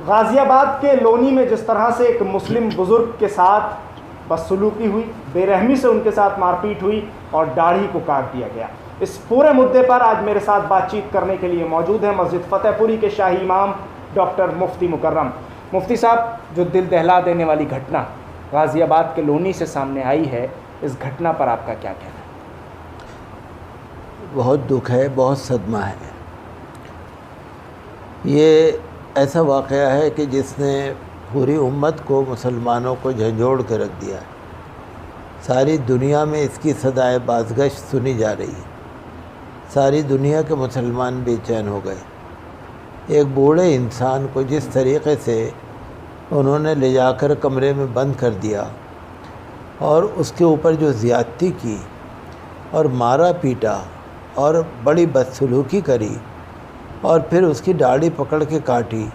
गाज़ियाबाद के लोनी में जिस तरह से एक मुस्लिम बुज़ुर्ग के साथ बदसलूकी हुई, बेरहमी से उनके साथ मारपीट हुई और दाढ़ी को काट दिया गया, इस पूरे मुद्दे पर आज मेरे साथ बातचीत करने के लिए मौजूद है मस्जिद फतेहपुरी के शाही इमाम डॉक्टर मुफ्ती मुकर्रम। मुफ्ती साहब, जो दिल दहला देने वाली घटना गाज़ियाबाद के लोनी से सामने आई है, इस घटना पर आपका क्या कहना है? बहुत दुख है, बहुत सदमा है। ये ऐसा वाक़या है कि जिसने पूरी उम्मत को, मुसलमानों को झंझोड़ कर रख दिया है। सारी दुनिया में इसकी सदाए बाज़गश्त सुनी जा रही है। सारी दुनिया के मुसलमान बेचैन हो गए। एक बूढ़े इंसान को जिस तरीक़े से उन्होंने ले जाकर कमरे में बंद कर दिया और उसके ऊपर जो ज़्यादती की और मारा पीटा और बड़ी बदसलूकी करी और फिर उसकी दाढ़ी पकड़ के काटी,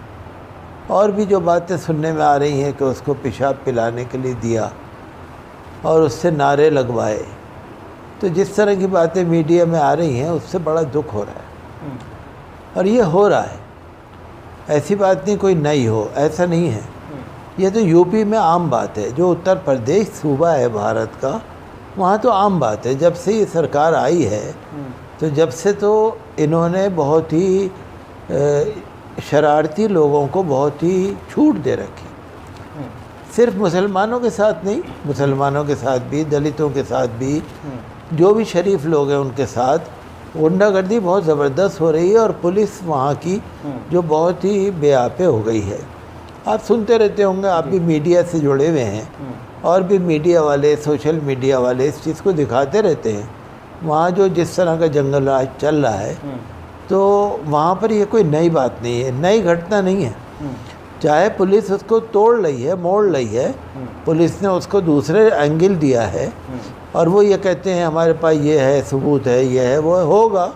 और भी जो बातें सुनने में आ रही हैं कि उसको पेशाब पिलाने के लिए दिया और उससे नारे लगवाए, तो जिस तरह की बातें मीडिया में आ रही हैं उससे बड़ा दुख हो रहा है। और ये हो रहा है, ऐसी बात नहीं कोई नई हो, ऐसा नहीं है। ये तो यूपी में आम बात है। जो उत्तर प्रदेश सूबा है भारत का, वहाँ तो आम बात है। जब से ये सरकार आई है तो जब से तो इन्होंने बहुत ही शरारती लोगों को बहुत ही छूट दे रखी। सिर्फ मुसलमानों के साथ नहीं, मुसलमानों के साथ भी, दलितों के साथ भी, जो भी शरीफ लोग हैं उनके साथ गुंडागर्दी बहुत ज़बरदस्त हो रही है। और पुलिस वहाँ की जो बहुत ही बेआपे हो गई है। आप सुनते रहते होंगे, आप भी मीडिया से जुड़े हुए हैं, और भी मीडिया वाले, सोशल मीडिया वाले इस चीज़ को दिखाते रहते हैं। वहाँ जो जिस तरह का जंगल राज चल रहा है, तो वहाँ पर ये कोई नई बात नहीं है, नई घटना नहीं है। चाहे पुलिस उसको तोड़ रही है, मोड़ रही है, पुलिस ने उसको दूसरे एंगल दिया है और वो ये कहते हैं हमारे पास ये है, सबूत है, ये है, वो होगा,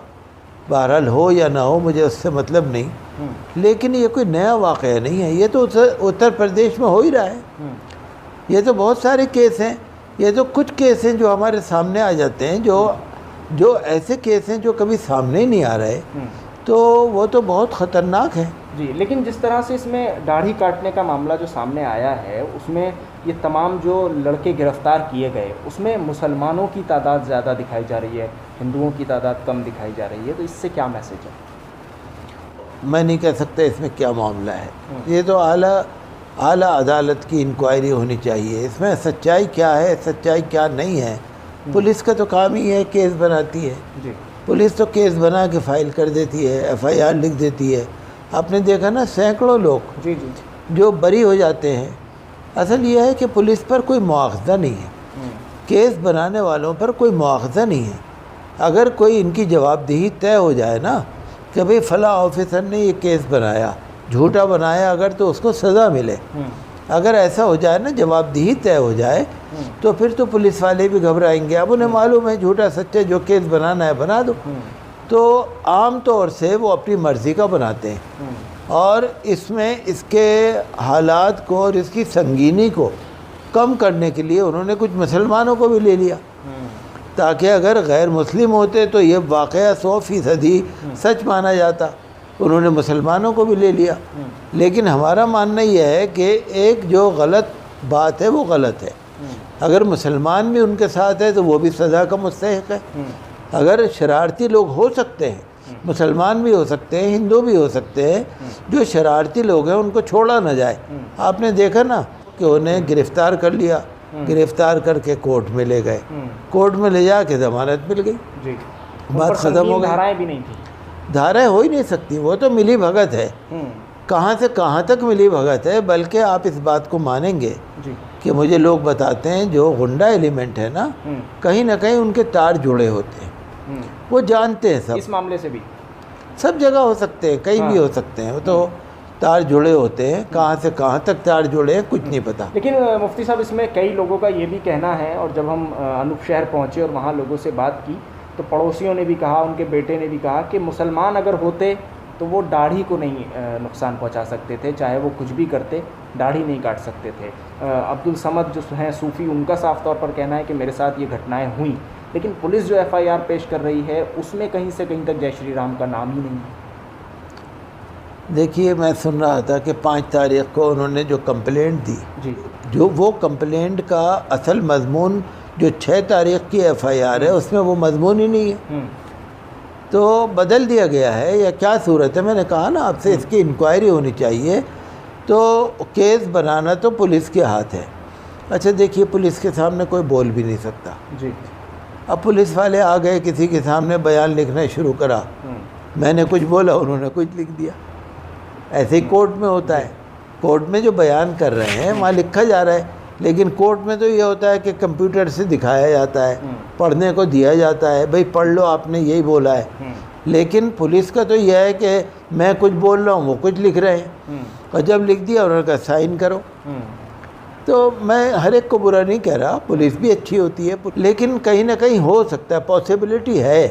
बहरहाल हो या ना हो, मुझे उससे मतलब नहीं। लेकिन ये कोई नया वाक़या नहीं है। ये तो उत्तर प्रदेश में हो ही रहा है। ये तो बहुत सारे केस हैं। ये तो कुछ केस हैं जो हमारे सामने आ जाते हैं, जो ऐसे केस हैं जो कभी सामने ही नहीं आ रहे, तो वो तो बहुत ख़तरनाक है जी। लेकिन जिस तरह से इसमें दाढ़ी काटने का मामला जो सामने आया है, उसमें ये तमाम जो लड़के गिरफ़्तार किए गए, उसमें मुसलमानों की तादाद ज़्यादा दिखाई जा रही है, हिंदुओं की तादाद कम दिखाई जा रही है। तो इससे क्या मैसेज है? मैं नहीं कह सकता इसमें क्या मामला है। ये तो आला अदालत की इंक्वायरी होनी चाहिए। इसमें सच्चाई क्या है, सच्चाई क्या नहीं है, पुलिस का तो काम ही है, केस बनाती है जी। पुलिस तो केस बना के फाइल कर देती है, एफआईआर लिख देती है। आपने देखा ना, सैकड़ों लोग जी जो बरी हो जाते हैं। असल ये है कि पुलिस पर कोई मुआवजा नहीं है, केस बनाने वालों पर कोई मुआवजा नहीं है। अगर कोई इनकी जवाबदेही तय हो जाए ना कि भाई फ़लाँ ऑफिसर ने ये केस बनाया, झूठा बनाया, अगर तो उसको सज़ा मिले, अगर ऐसा हो जाए ना, जवाबदेही तय हो जाए, तो फिर तो पुलिस वाले भी घबराएंगे। अब उन्हें मालूम है झूठा सच्चा जो केस बनाना है बना दो। तो आम तौर से वो अपनी मर्ज़ी का बनाते हैं, और इसमें इसके हालात को और इसकी संगीनी को कम करने के लिए उन्होंने कुछ मुसलमानों को भी ले लिया, ताकि अगर गैर मुस्लिम होते तो ये वाक़या 100% ही सच माना जाता। उन्होंने मुसलमानों को भी ले लिया। लेकिन हमारा मानना यह है कि एक जो गलत बात है वो गलत है। अगर मुसलमान भी उनके साथ है तो वो भी सज़ा का मुस्तहिक है। अगर शरारती लोग हो सकते हैं, मुसलमान भी हो सकते हैं, हिंदू भी हो सकते हैं, जो शरारती लोग हैं उनको छोड़ा ना जाए। आपने देखा ना कि उन्हें गिरफ़्तार कर लिया, गिरफ़्तार करके कोर्ट में ले गए, कोर्ट में ले जाके ज़मानत मिल गई, बात ख़त्म हो गई। धाराएं भी नहीं थी, धाराएं हो ही नहीं सकती, वो तो मिली भगत है। कहाँ से कहाँ तक मिली भगत है। बल्कि आप इस बात को मानेंगे कि मुझे लोग बताते हैं जो गुंडा एलिमेंट है ना, कहीं ना कहीं उनके तार जुड़े होते हैं, वो जानते हैं। सब इस मामले से भी सब जगह हो सकते हैं, कहीं भी हो सकते हैं, वो तो तार जुड़े होते हैं। कहाँ से कहाँ तक तार जुड़े हैं कुछ नहीं पता। लेकिन मुफ्ती साहब, इसमें कई लोगों का ये भी कहना है, और जब हम अनूप शहर पहुँचे और वहाँ लोगों से बात की तो पड़ोसियों ने भी कहा, उनके बेटे ने भी कहा कि मुसलमान अगर होते तो वो दाढ़ी को नहीं नुकसान पहुंचा सकते थे, चाहे वो कुछ भी करते, दाढ़ी नहीं काट सकते थे। अब्दुल समद जो हैं सूफ़ी, उनका साफ तौर पर कहना है कि मेरे साथ ये घटनाएं हुई, लेकिन पुलिस जो एफआईआर पेश कर रही है उसमें कहीं से कहीं तक जय श्री राम का नाम ही नहीं है। देखिए, मैं सुन रहा था कि 5 तारीख को उन्होंने जो कंप्लेंट दी, जी, जो वो कंप्लेंट का असल मजमून जो 6 तारीख की एफआईआर है उसमें वो मजमून ही नहीं है, तो बदल दिया गया है या क्या सूरत है। मैंने कहा ना आपसे, इसकी इंक्वायरी होनी चाहिए। तो केस बनाना तो पुलिस के हाथ है। अच्छा देखिए, पुलिस के सामने कोई बोल भी नहीं सकता जी। अब पुलिस वाले आ गए, किसी के सामने बयान लिखना शुरू करा, मैंने कुछ बोला, उन्होंने कुछ लिख दिया। ऐसे ही कोर्ट में होता है, कोर्ट में जो बयान कर रहे हैं वहाँ लिखा जा रहा है, लेकिन कोर्ट में तो ये होता है कि कंप्यूटर से दिखाया जाता है, पढ़ने को दिया जाता है, भाई पढ़ लो, आपने यही बोला है। लेकिन पुलिस का तो यह है कि मैं कुछ बोल रहा हूँ, वो कुछ लिख रहे हैं, और जब लिख दिया उन्होंने कहा साइन करो। तो मैं हर एक को बुरा नहीं कह रहा, पुलिस भी अच्छी होती है, लेकिन कहीं ना कहीं हो सकता है, पॉसिबिलिटी है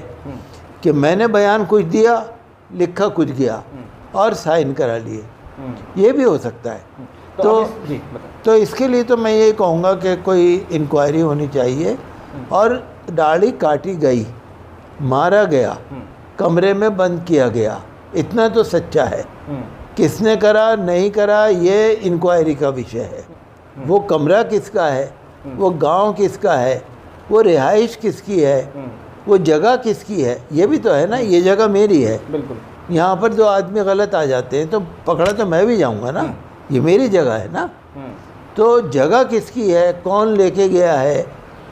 कि मैंने बयान कुछ दिया, लिखा कुछ गया और साइन करा लिए, ये भी हो सकता है। तो इसके लिए तो मैं ये कहूँगा कि कोई इंक्वायरी होनी चाहिए। और दाढ़ी काटी गई, मारा गया, कमरे में बंद किया गया, इतना तो सच्चा है। किसने करा नहीं करा ये इंक्वायरी का विषय है। वो कमरा किसका है, वो गांव किसका है, वो रिहाइश किसकी है, वो जगह किसकी है, ये भी तो है ना। ये जगह मेरी है, बिल्कुल। यहाँ पर जो आदमी गलत आ जाते हैं तो पकड़ा तो मैं भी जाऊँगा ना, ये मेरी जगह है ना। तो जगह किसकी है, कौन लेके गया है,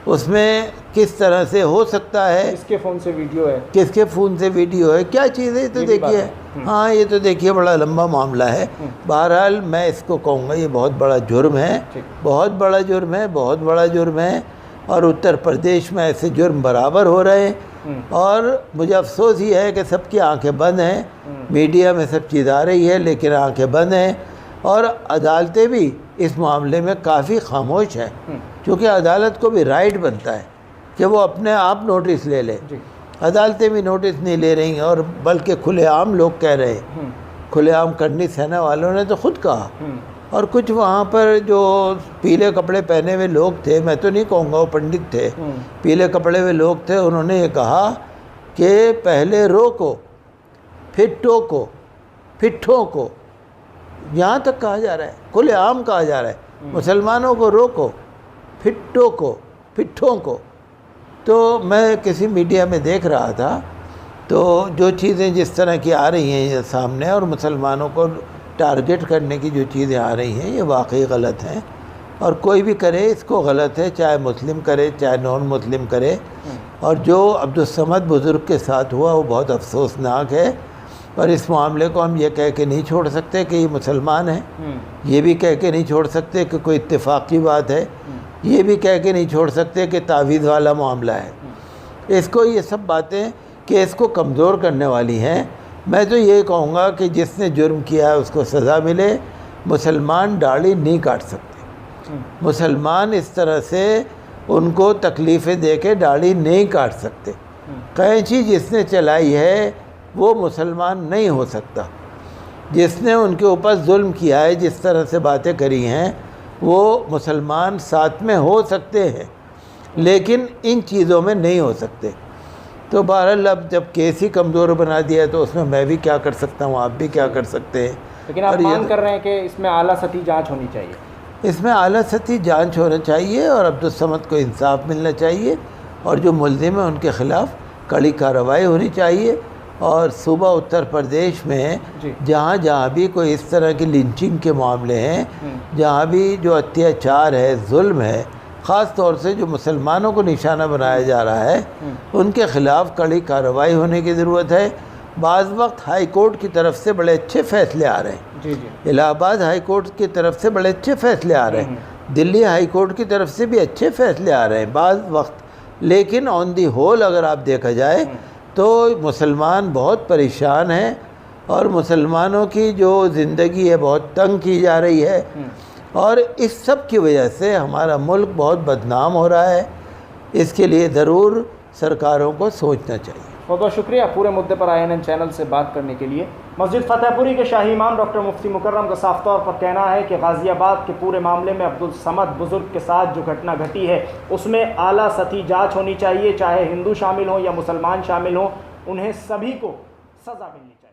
उसमें किस तरह से हो सकता है, किसके फ़ोन से वीडियो है, किसके फ़ोन से वीडियो है, क्या चीज़ है, तो देखिए। हाँ, ये तो देखिए बड़ा लंबा मामला है। बहरहाल मैं इसको कहूँगा ये बहुत बड़ा जुर्म है, बहुत बड़ा जुर्म है, बहुत बड़ा जुर्म है। और उत्तर प्रदेश में ऐसे जुर्म बराबर हो रहे हैं। और मुझे अफसोस ये है कि सबकी आंखें बंद हैं, मीडिया में सब चीज़ आ रही है लेकिन आंखें बंद हैं, और अदालतें भी इस मामले में काफ़ी खामोश हैं, क्योंकि अदालत को भी राइट बनता है कि वो अपने आप नोटिस ले ले। अदालतें भी नोटिस नहीं ले रही हैं, और बल्कि खुलेआम लोग कह रहे हैं, खुलेआम करनी सेना वालों ने तो खुद कहा। और कुछ वहाँ पर जो पीले कपड़े पहने हुए लोग थे, मैं तो नहीं कहूँगा वो पंडित थे, पीले कपड़े हुए लोग थे, उन्होंने ये कहा कि पहले रोको फिर टोको फिर ठोको, यहाँ तक कहा जा रहा है, खुलेआम कहा जा रहा है, मुसलमानों को रोको फिर टोको फिर ठोको। तो मैं किसी मीडिया में देख रहा था, तो जो चीज़ें जिस तरह की आ रही हैं ये सामने, और मुसलमानों को टारगेट करने की जो चीज़ें आ रही हैं ये वाकई गलत हैं, और कोई भी करे इसको गलत है, चाहे मुस्लिम करे चाहे नॉन मुस्लिम करे। और जो अब्दुस्समद बुज़ुर्ग के साथ हुआ वो बहुत अफसोसनाक है, और इस मामले को हम ये कह के नहीं छोड़ सकते कि ये मुसलमान है, ये भी कह के नहीं छोड़ सकते कि कोई इत्तेफाकी बात है, ये भी कह के नहीं छोड़ सकते कि तावीज़ वाला मामला है। इसको ये सब बातें केस को कमज़ोर करने वाली हैं। मैं तो ये कहूँगा कि जिसने जुर्म किया है उसको सज़ा मिले। मुसलमान दाढ़ी नहीं काट सकते, मुसलमान इस तरह से उनको तकलीफ़ें दे के दाढ़ी नहीं काट सकते। कैंची जिसने चलाई है वो मुसलमान नहीं हो सकता। जिसने उनके ऊपर जुल्म किया है, जिस तरह से बातें करी हैं, वो मुसलमान साथ में हो सकते हैं, लेकिन इन चीज़ों में नहीं हो सकते। तो बहरहाल अब जब केस ही कमज़ोर बना दिया तो उसमें मैं भी क्या कर सकता हूँ, आप भी क्या कर सकते हैं। लेकिन आप मांग कर रहे हैं कि इसमें आला सतही जांच होनी चाहिए, इसमें आला सतही जांच होना चाहिए, और अब्दुस्समद को इंसाफ मिलना चाहिए, और जो मुल्ज़िम है उनके ख़िलाफ़ कड़ी कार्रवाई होनी चाहिए। और सूबा उत्तर प्रदेश में जहाँ जहाँ भी कोई इस तरह की लिंचिंग के मामले हैं, जहाँ भी जो अत्याचार है, जुल्म है, ख़ास तौर से जो मुसलमानों को निशाना बनाया जा रहा है, उनके ख़िलाफ़ कड़ी कार्रवाई होने की ज़रूरत है। बाज़ वक्त हाई कोर्ट की तरफ से बड़े अच्छे फ़ैसले आ रहे हैं, इलाहाबाद हाई कोर्ट की तरफ से बड़े अच्छे फ़ैसले आ रहे हैं, दिल्ली हाई कोर्ट की तरफ से भी अच्छे फ़ैसले आ रहे हैं बाज़ वक्त। लेकिन ऑन दी होल अगर आप देखा जाए तो मुसलमान बहुत परेशान हैं, और मुसलमानों की जो ज़िंदगी है बहुत तंग की जा रही है, और इस सब की वजह से हमारा मुल्क बहुत बदनाम हो रहा है। इसके लिए ज़रूर सरकारों को सोचना चाहिए। बहुत बहुत शुक्रिया पूरे मुद्दे पर INN चैनल से बात करने के लिए। मस्जिद फतेहपुरी के शाही इमाम डॉक्टर मुफ्ती मुकर्रम का साफ तौर पर कहना है कि गाज़ियाबाद के पूरे मामले में अब्दुस्समद बुज़ुर्ग के साथ जो घटना घटी है उसमें आला सतही जांच होनी चाहिए, चाहे हिंदू शामिल हो या मुसलमान शामिल हो, उन्हें सभी को सज़ा मिलनी चाहिए।